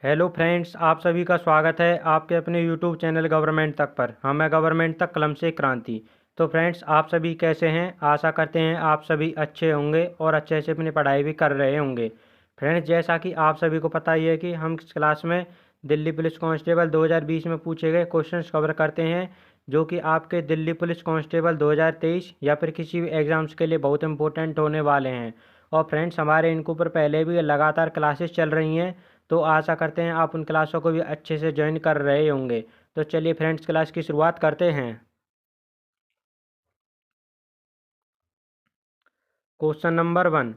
Hello friends, आप सभी का स्वागत है आपके अपने यूट्यूब चैनल गवर्नमेंट तक पर। मैं गवर्नमेंट तक कलम से क्रांति। तो फ्रेंड्स, आप सभी कैसे हैं? आशा करते हैं आप सभी अच्छे होंगे और अच्छे से अपनी पढ़ाई भी कर रहे होंगे। फ्रेंड्स, जैसा कि आप सभी को पता ही है कि हम इस क्लास में दिल्ली पुलिस कांस्टेबल 2020 में पूछे गए क्वेश्चंस कवर करते हैं, जो कि आपके दिल्ली पुलिस कांस्टेबल 2023 या फिर किसी भी एग्ज़ाम्स के लिए बहुत इंपॉर्टेंट होने वाले हैं। और फ्रेंड्स, हमारे इनके ऊपर पहले भी लगातार क्लासेस चल रही हैं, तो आशा करते हैं आप उन क्लासों को भी अच्छे से ज्वाइन कर रहे होंगे। तो चलिए फ्रेंड्स, क्लास की शुरुआत करते हैं। Question number 1।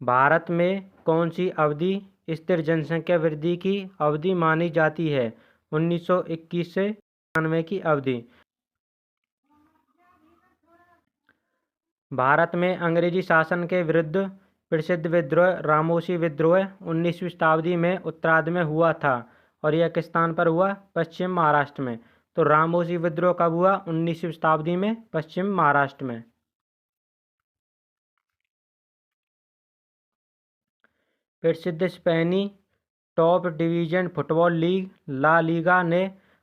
भारत में कौन सी अवधि स्थिर जनसंख्या वृद्धि की अवधि मानी जाती है? 1921 से 1991 की अवधि। भारत में अंग्रेजी शासन के विरुद्ध प्रसिद्ध विद्रोह रामोसी विद्रोह 19वीं शताब्दी में उत्तरार्ध में हुआ था, और यह किस स्थान पर हुआ? पश्चिम महाराष्ट्र में। तो रामोसी विद्रोह कब हुआ? 19वीं शताब्दी में, पश्चिम महाराष्ट्र में। प्रसिद्ध स्पेनी top division football league La Liga ने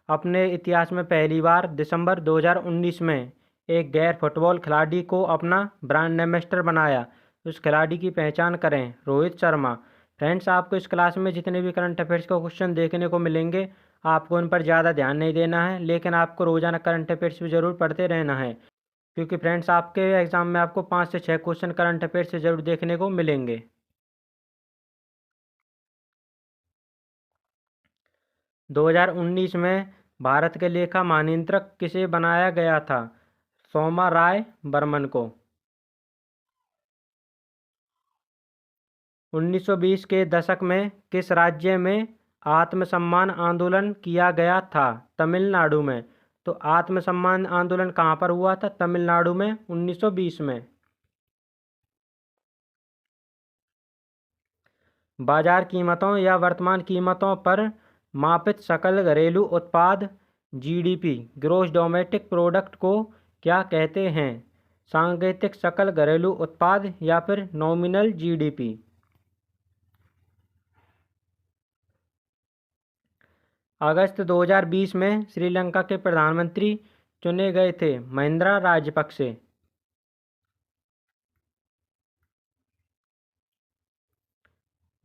अपने इतिहास में पहली बार दिसंबर 2019 में एक गैर फुटबॉल खिलाड़ी को अपना ब्रांड एम्बेसडर बनाया। उस खिलाड़ी की पहचान करें। रोहित शर्मा। फ्रेंड्स, आपको इस क्लास में जितने भी करंट अफेयर्स के क्वेश्चन देखने को मिलेंगे, आपको उन पर ज़्यादा ध्यान नहीं देना है, लेकिन आपको रोजाना करंट अफेयर्स भी ज़रूर पढ़ते रहना है, क्योंकि फ्रेंड्स आपके एग्जाम में आपको 5 से 6 क्वेश्चन करंट अफेयर्स से ज़रूर देखने को मिलेंगे। 2019 में भारत के लेखा महानियंत्रक किसे बनाया गया था? सोमा राय बर्मन को। 1920 के दशक में किस राज्य में आत्मसम्मान आंदोलन किया गया था? तमिलनाडु में। तो आत्मसम्मान आंदोलन कहाँ पर हुआ था? तमिलनाडु में, 1920 में। बाजार कीमतों या वर्तमान कीमतों पर मापित सकल घरेलू उत्पाद जीडीपी ग्रॉस डोमेस्टिक प्रोडक्ट को क्या कहते हैं? सांकेतिक सकल घरेलू उत्पाद या फिर नॉमिनल जीडीपी। अगस्त 2020 में श्रीलंका के प्रधानमंत्री चुने गए थे महिंद्रा राजपक्षे।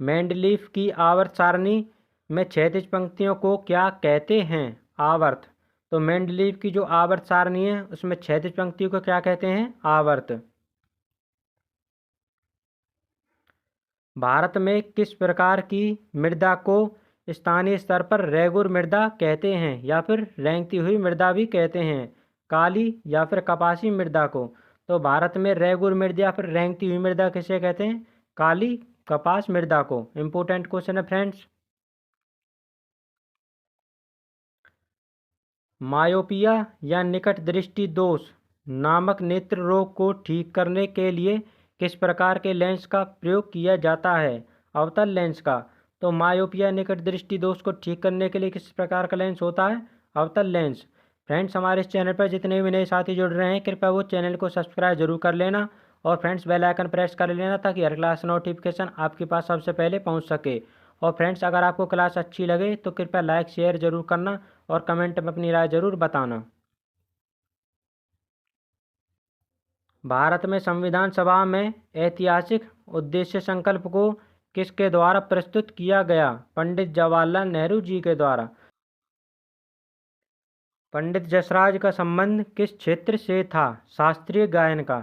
मेंडलीफ की आवर्त सारणी में क्षैतिज पंक्तियों को क्या कहते हैं? आवर्त। तो मेंडलीफ की जो आवर्त सारणी है उसमें क्षैतिज पंक्तियों को क्या कहते हैं? आवर्त। भारत में किस प्रकार की मृदा को स्थानीय स्तर पर रेगुर मृदा कहते हैं या फिर रेंगती हुई मृदा भी कहते हैं? काली या फिर कपासी मृदा को। तो भारत में रेगुर मृदा या फिर रेंगती हुई मृदा किसे कहते हैं? काली कपास मृदा को। इंपोर्टेंट क्वेश्चन है फ्रेंड्स। मायोपिया या निकट दृष्टि दोष नामक नेत्र रोग को ठीक करने के लिए किस प्रकार के लेंस का प्रयोग किया जाता है? अवतल लेंस का। तो मायोपिया निकट दृष्टि दोष को ठीक करने के लिए किस प्रकार का लेंस होता है? अवतल लेंस। फ्रेंड्स, हमारे इस चैनल पर जितने भी नए साथी जुड़ रहे हैं, कृपया वो चैनल को सब्सक्राइब जरूर कर लेना, और फ्रेंड्स बेल आइकन प्रेस कर लेना, ताकि हर क्लास नोटिफिकेशन आपके पास सबसे पहले पहुंच सके। और फ्रेंड्स, अगर आपको क्लास अच्छी लगे तो कृपया लाइक शेयर जरूर करना और कमेंट में अपनी राय जरूर बताना। भारत में संविधान सभा में ऐतिहासिक उद्देश्य संकल्प को किसके द्वारा प्रस्तुत किया गया? पंडित जवाहरलाल नेहरू जी के द्वारा। पंडित जसराज का संबंध किस क्षेत्र से था? शास्त्रीय गायन का।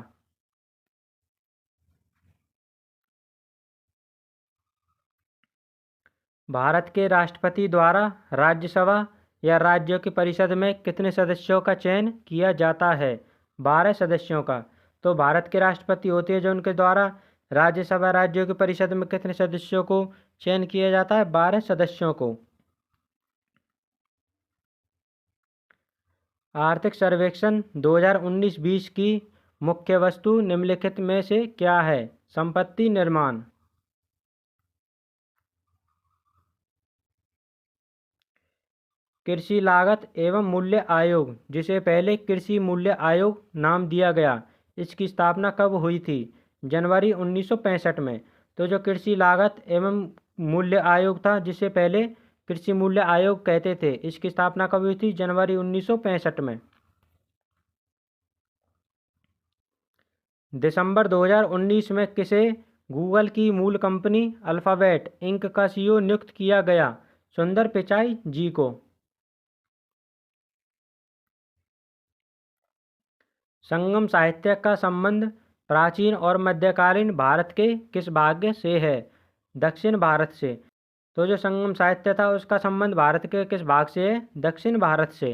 भारत के राष्ट्रपति द्वारा राज्यसभा या राज्यों की परिषद में कितने सदस्यों का चयन किया जाता है? 12 सदस्यों का। तो भारत के राष्ट्रपति होते हैं जो उनके द्वारा राज्यसभा राज्यों की परिषद में कितने सदस्यों को चयन किया जाता है? 12 सदस्यों को। आर्थिक सर्वेक्षण 2019-20 की मुख्य वस्तु निम्नलिखित में से क्या है? संपत्ति निर्माण। कृषि लागत एवं मूल्य आयोग, जिसे पहले कृषि मूल्य आयोग नाम दिया गया, इसकी स्थापना कब हुई थी? जनवरी 1965 में। तो जो कृषि लागत एवं मूल्य आयोग था, जिसे पहले कृषि मूल्य आयोग कहते थे। इसकी स्थापना कब हुई थी? जनवरी 1965 में। दिसंबर 2019 में किसे गूगल की मूल कंपनी अल्फाबेट इंक का सीईओ नियुक्त किया गया? सुंदर पिचाई जी को। संगम साहित्य का संबंध प्राचीन और मध्यकालीन भारत के किस भाग से है? दक्षिण भारत से। तो जो संगम साहित्य था उसका संबंध भारत के किस भाग से है? दक्षिण भारत से।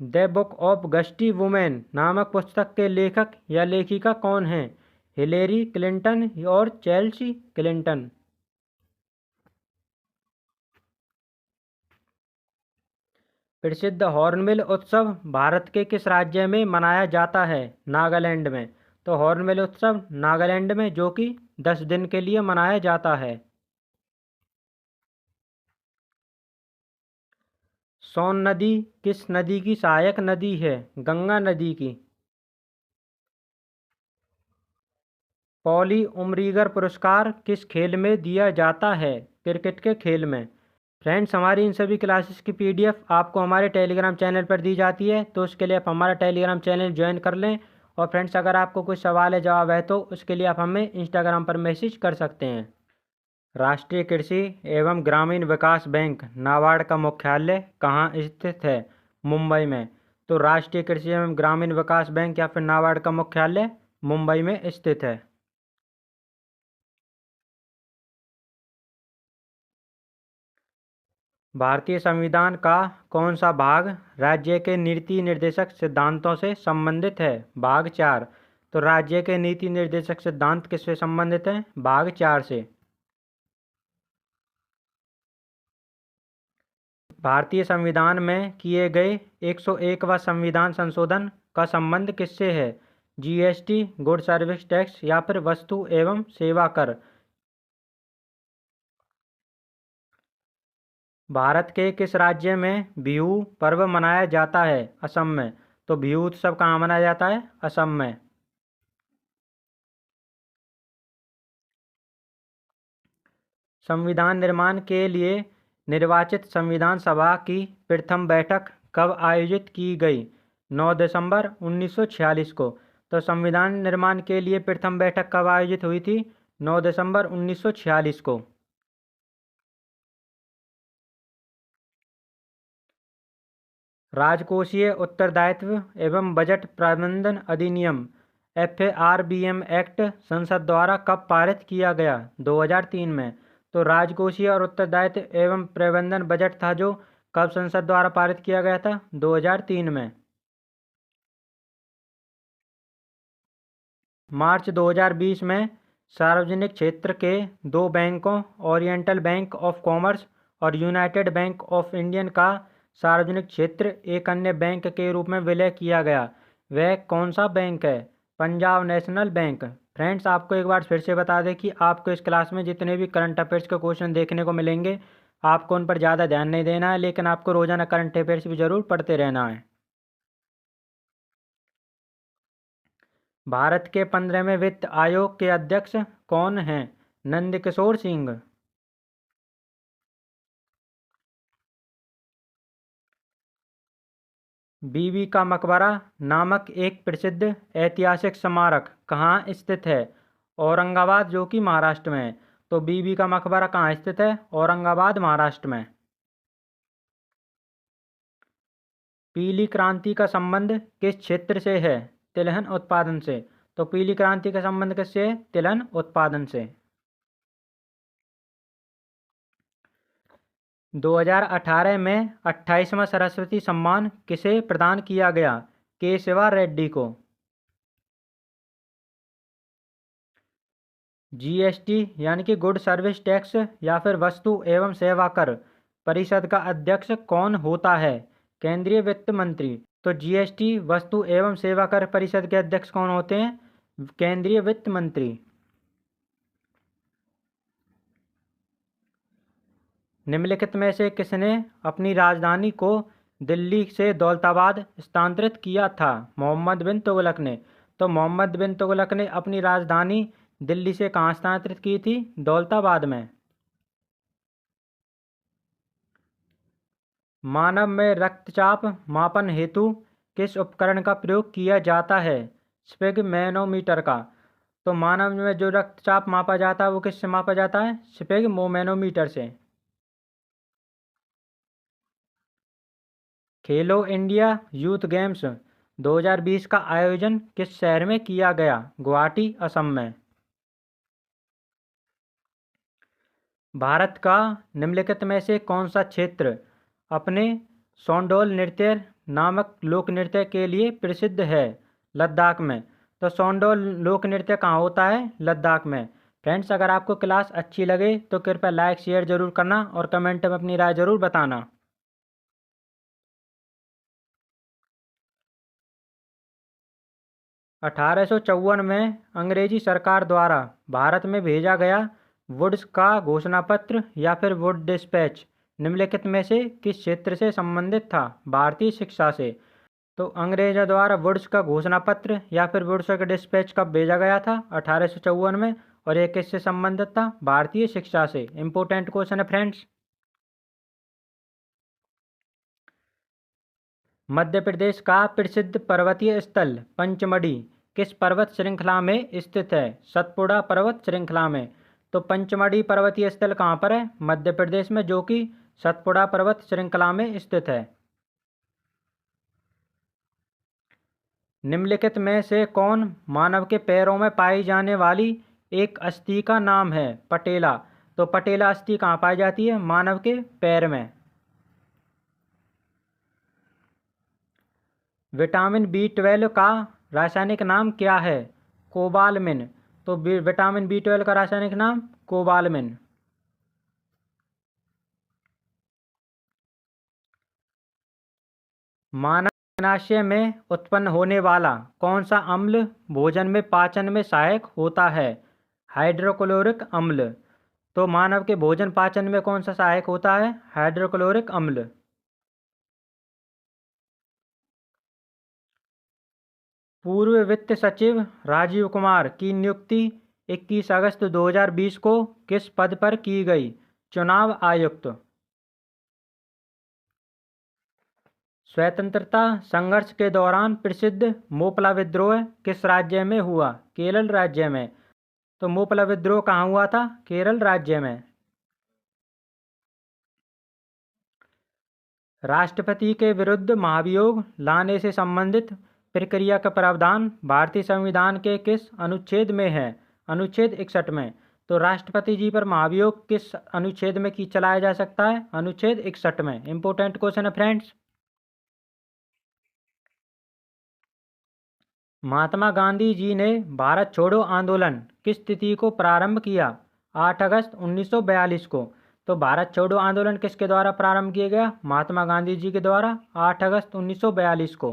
The book of gusty women नामक पुस्तक के लेखक या लेखिका कौन हैं? हिलेरी क्लिंटन और चेल्सी क्लिंटन। प्रसिद्ध हॉर्नबिल उत्सव भारत के किस राज्य में मनाया जाता है? नागालैंड में। तो हॉर्नबिल उत्सव नागालैंड में, जो कि 10 दिन के लिए मनाया जाता है। सोन नदी किस नदी की सहायक नदी है? गंगा नदी की। पॉली उमरीगर पुरस्कार किस खेल में दिया जाता है? क्रिकेट के खेल में। फ्रेंड्स, हमारी इन सभी क्लासेस की पीडीएफ आपको हमारे टेलीग्राम चैनल पर दी जाती है, तो उसके लिए आप हमारा टेलीग्राम चैनल ज्वाइन कर लें। और फ्रेंड्स, अगर आपको कुछ सवाल है जवाब है तो उसके लिए आप हमें इंस्टाग्राम पर मैसेज कर सकते हैं। राष्ट्रीय कृषि एवं ग्रामीण विकास बैंक नाबार्ड का मुख्यालय कहाँ स्थित है? मुंबई में। तो राष्ट्रीय कृषि एवं ग्रामीण विकास बैंक या फिर नाबार्ड का मुख्यालय मुंबई में स्थित है। भारतीय संविधान का कौन सा भाग राज्य के नीति निर्देशक सिद्धांतों से संबंधित है? भाग 4। तो राज्य के नीति निर्देशक सिद्धांत किससे संबंधित हैं? भाग 4 से। भारतीय संविधान में किए गए 101वां संविधान संशोधन का संबंध किससे है? जीएसटी, गुड सर्विस टैक्स या फिर वस्तु एवं सेवा कर। भारत के किस राज्य में बिहू पर्व मनाया जाता है? असम में। तो बिहू उत्सव कहाँ मनाया जाता है? असम में। संविधान निर्माण के लिए निर्वाचित संविधान सभा की प्रथम बैठक कब आयोजित की गई? 9 दिसंबर 1946 को। तो संविधान निर्माण के लिए प्रथम बैठक कब आयोजित हुई थी? 9 दिसंबर 1946 को। राजकोषीय उत्तरदायित्व एवं बजट प्रबंधन अधिनियम FARBM एक्ट संसद द्वारा कब पारित किया गया? 2003 में। तो राजकोषीय और उत्तरदायित्व एवं प्रबंधन बजट था जो कब संसद द्वारा पारित किया गया था? 2003 में। मार्च 2020 में सार्वजनिक क्षेत्र के 2 बैंकों ओरिएंटल बैंक ऑफ कॉमर्स और यूनाइटेड बैंक ऑफ इंडियन का सार्वजनिक क्षेत्र एक अन्य बैंक के रूप में विलय किया गया। वह कौन सा बैंक है? Punjab national bank. फ्रेंड्स, आपको एक बार फिर से बता दें कि आपको इस क्लास में जितने भी करंट अफेयर्स के क्वेश्चन देखने को मिलेंगे, आपको उन पर ज़्यादा ध्यान नहीं देना है, लेकिन आपको रोजाना करंट अफेयर्स भी जरूर पढ़ते रहना है। भारत के 15वें वित्त आयोग के अध्यक्ष कौन हैं? नंदकिशोर सिंह। बीबी का मकबरा नामक एक प्रसिद्ध ऐतिहासिक स्मारक कहाँ स्थित है? औरंगाबाद, जो कि महाराष्ट्र में है। तो बीबी का मकबरा कहाँ स्थित है? औरंगाबाद, महाराष्ट्र में। पीली क्रांति का संबंध किस क्षेत्र से है? तिलहन उत्पादन से। तो पीली क्रांति का संबंध किससे है? तिलहन उत्पादन से। 2018 में 28वां सरस्वती सम्मान किसे प्रदान किया गया? केशवा रेड्डी को। जीएसटी यानी कि गुड सर्विस टैक्स या फिर वस्तु एवं सेवा कर परिषद का अध्यक्ष कौन होता है? केंद्रीय वित्त मंत्री। तो जीएसटी वस्तु एवं सेवा कर परिषद के अध्यक्ष कौन होते हैं? केंद्रीय वित्त मंत्री। निम्नलिखित में से किसने अपनी राजधानी को दिल्ली से दौलताबाद स्थानांतरित किया था? मोहम्मद बिन तुगलक ने। तो मोहम्मद बिन तुगलक ने अपनी राजधानी दिल्ली से कहाँ स्थानांतरित की थी? दौलताबाद में। मानव में रक्तचाप मापन हेतु किस उपकरण का प्रयोग किया जाता है? स्फिग्मैनोमीटर का। तो मानव में जो रक्तचाप मापा जाता है वो किससे मापा जाता है? स्फिग्मोमैनोमीटर से। खेलो इंडिया यूथ गेम्स 2020 का आयोजन किस शहर में किया गया? गुवाहाटी, असम में। भारत का निम्नलिखित में से कौन सा क्षेत्र अपने सोंडोल नृत्य नामक लोक नृत्य के लिए प्रसिद्ध है? लद्दाख में। तो सोंडोल लोक नृत्य कहाँ होता है? लद्दाख में। फ्रेंड्स, अगर आपको क्लास अच्छी लगे तो कृपया लाइक शेयर जरूर करना और कमेंट में अपनी राय जरूर बताना। 1854 में अंग्रेजी सरकार द्वारा भारत में भेजा गया वुड्स का घोषणा पत्र या फिर वुड डिस्पैच निम्नलिखित में से किस क्षेत्र से संबंधित था? भारतीय शिक्षा से। तो अंग्रेजों द्वारा वुड्स का घोषणा पत्र या फिर वुड्स का डिस्पैच कब भेजा गया था? 1854 में। और ये किससे संबंधित था? भारतीय शिक्षा से। इंपोर्टेंट क्वेश्चन है फ्रेंड्स। मध्य प्रदेश का प्रसिद्ध पर्वतीय स्थल पंचमढ़ी किस पर्वत श्रृंखला में स्थित है? सतपुड़ा पर्वत श्रृंखला में। तो पंचमढ़ी पर्वतीय स्थल कहाँ पर है? मध्य प्रदेश में, जो कि सतपुड़ा पर्वत श्रृंखला में स्थित है। निम्नलिखित में से कौन मानव के पैरों में पाई जाने वाली एक अस्थि का नाम है? पटेला। तो पटेला अस्थि कहाँ पाई जाती है? मानव के पैर में। विटामिन B12 का रासायनिक नाम क्या है? कोबालमिन। तो विटामिन B12 का रासायनिक नाम कोबालमिन। मानव अग्नाशय में उत्पन्न होने वाला कौन सा अम्ल भोजन में पाचन में सहायक होता है? हाइड्रोक्लोरिक अम्ल। तो मानव के भोजन पाचन में कौन सा सहायक होता है? हाइड्रोक्लोरिक अम्ल। पूर्व वित्त सचिव राजीव कुमार की नियुक्ति 21 अगस्त 2020 को किस पद पर की गई? चुनाव आयुक्त। स्वतंत्रता संघर्ष के दौरान प्रसिद्ध मोपला विद्रोह किस राज्य में हुआ? केरल राज्य में। तो मोपला विद्रोह कहाँ हुआ था? केरल राज्य में। राष्ट्रपति के विरुद्ध महाभियोग लाने से संबंधित प्रक्रिया का प्रावधान भारतीय संविधान के किस अनुच्छेद में है? अनुच्छेद 61 में। तो राष्ट्रपति जी पर महाभियोग किस अनुच्छेद में चलाया जा सकता है? अनुच्छेद 61 में। इंपोर्टेंट क्वेश्चन है फ्रेंड्स। महात्मा गांधी जी ने भारत छोड़ो आंदोलन किस तिथि को प्रारंभ किया? 8 अगस्त 1942 को। तो भारत छोड़ो आंदोलन किसके द्वारा प्रारंभ किया गया? महात्मा गांधी जी के द्वारा 8 अगस्त 1942 को।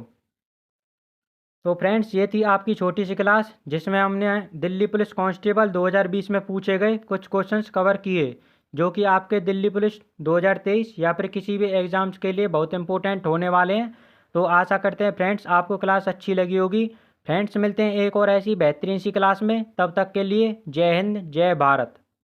तो फ्रेंड्स, ये थी आपकी छोटी सी क्लास जिसमें हमने दिल्ली पुलिस कांस्टेबल 2020 में पूछे गए कुछ क्वेश्चंस कवर किए, जो कि आपके दिल्ली पुलिस 2023 या फिर किसी भी एग्जाम्स के लिए बहुत इंपॉर्टेंट होने वाले हैं। तो आशा करते हैं फ्रेंड्स आपको क्लास अच्छी लगी होगी। फ्रेंड्स, मिलते हैं एक और ऐसी बेहतरीन सी क्लास में। तब तक के लिए जय हिंद, जय भारत।